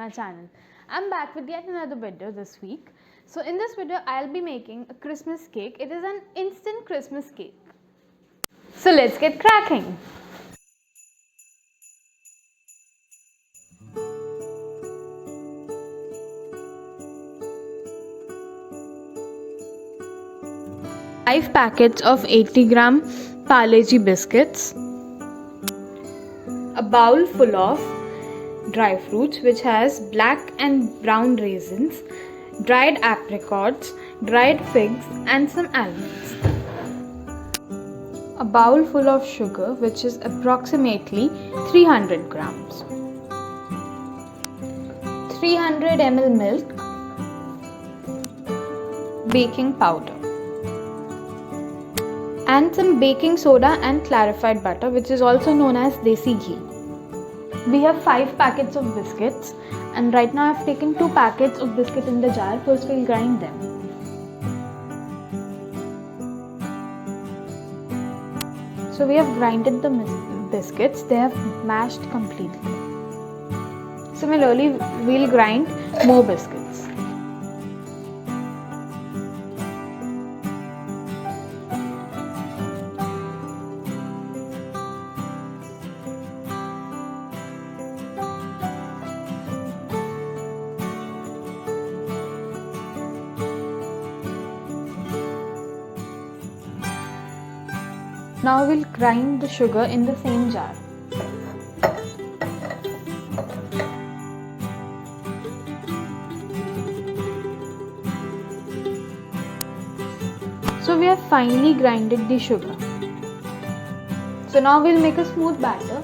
my channel. I'm back with yet another video this week. So in this video I'll be making a Christmas cake. It is an instant Christmas cake. So let's get cracking. Five packets of 80-gram Parle-G biscuits, a bowl full of dry fruits which has black and brown raisins, dried apricots, dried figs and some almonds. A bowl full of sugar which is approximately 300 grams. 300 ml milk, baking powder, and some baking soda and clarified butter which is also known as desi ghee. We have 5 packets of biscuits and right now I've taken 2 packets of biscuit in the jar. First we'll grind them. So we have grinded the biscuits, they have mashed completely. Similarly, we'll grind more biscuits. Now we'll grind the sugar in the same jar. So we have finely grinded the sugar. So now we'll make a smooth batter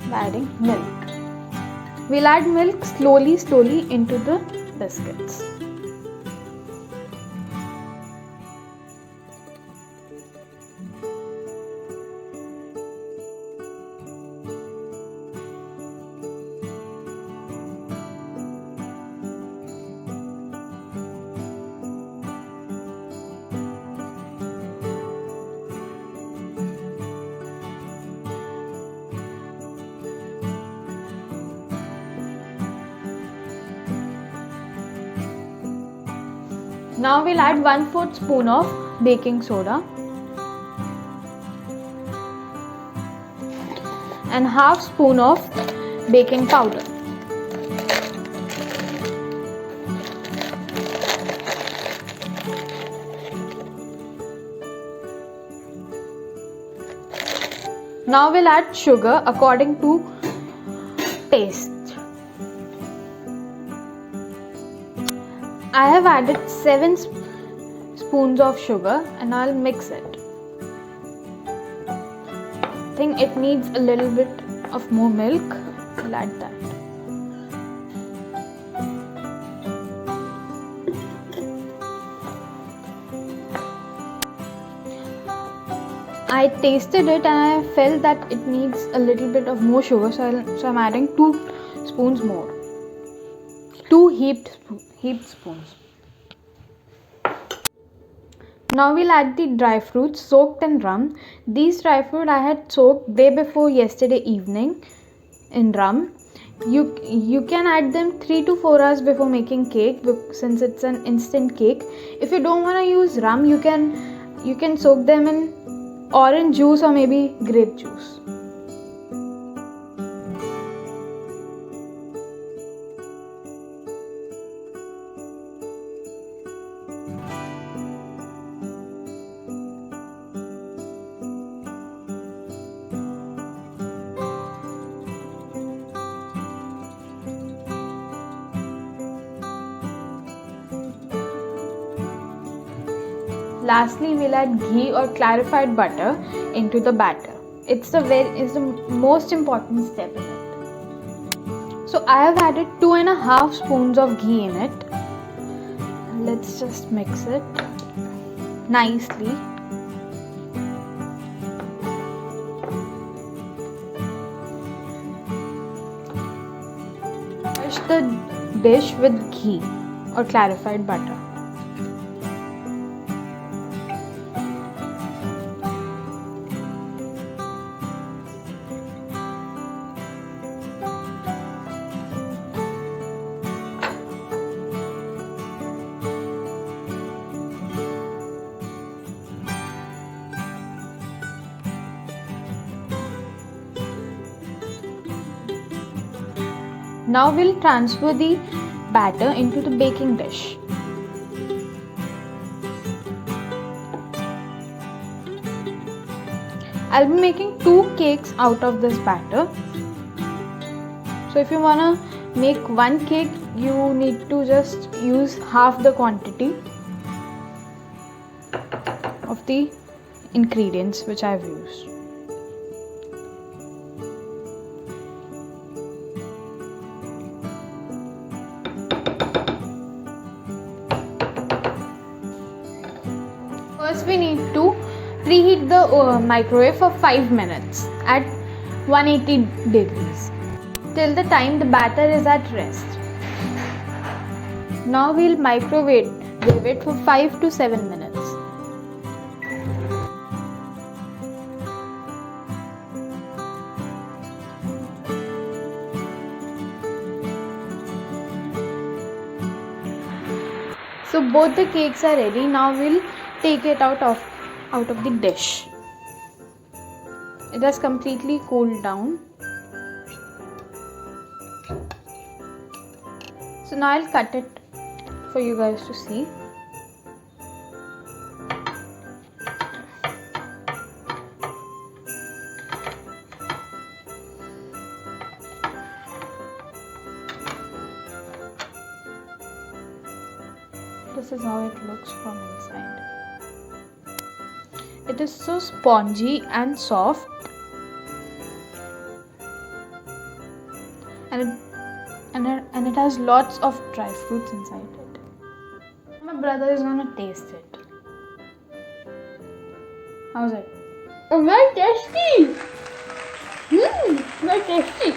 by adding milk. We'll add milk slowly into the biscuits. Now we'll add 1/4 spoon of baking soda and half spoon of baking powder. Now we'll add sugar according to taste. I have added 7 spoons of sugar and I'll mix it. I think it needs a little bit of more milk. I'll add that. I tasted it and I felt that it needs a little bit of more sugar, so I'm adding 2 spoons more. 2 heaped spoons. Now we'll add the dry fruits soaked in rum. These dry fruit I had soaked day before yesterday evening in rum. You can add them 3 to 4 hours before making cake since it's an instant cake. If you don't want to use rum, you can soak them in orange juice or maybe grape juice. Lastly, we'll add ghee or clarified butter into the batter. It's the most important step in it. So I have added 2.5 spoons of ghee in it. Let's just mix it nicely. Brush the dish with ghee or clarified butter. Now we'll transfer the batter into the baking dish. I'll be making 2 cakes out of this batter. So if you wanna make 1 cake, you need to just use half the quantity of the ingredients which I've used. First we need to preheat the microwave for 5 minutes at 180 degrees till the time the batter is at rest. Now we'll microwave it for 5 to 7 minutes. So both the cakes are ready. Now we'll take it out of the dish. It has completely cooled down. So now I'll cut it for you guys to see. This is how it looks from inside. It is so spongy and soft, and it has lots of dry fruits inside it. My brother is gonna taste it. How's it? Oh, very tasty! Very tasty.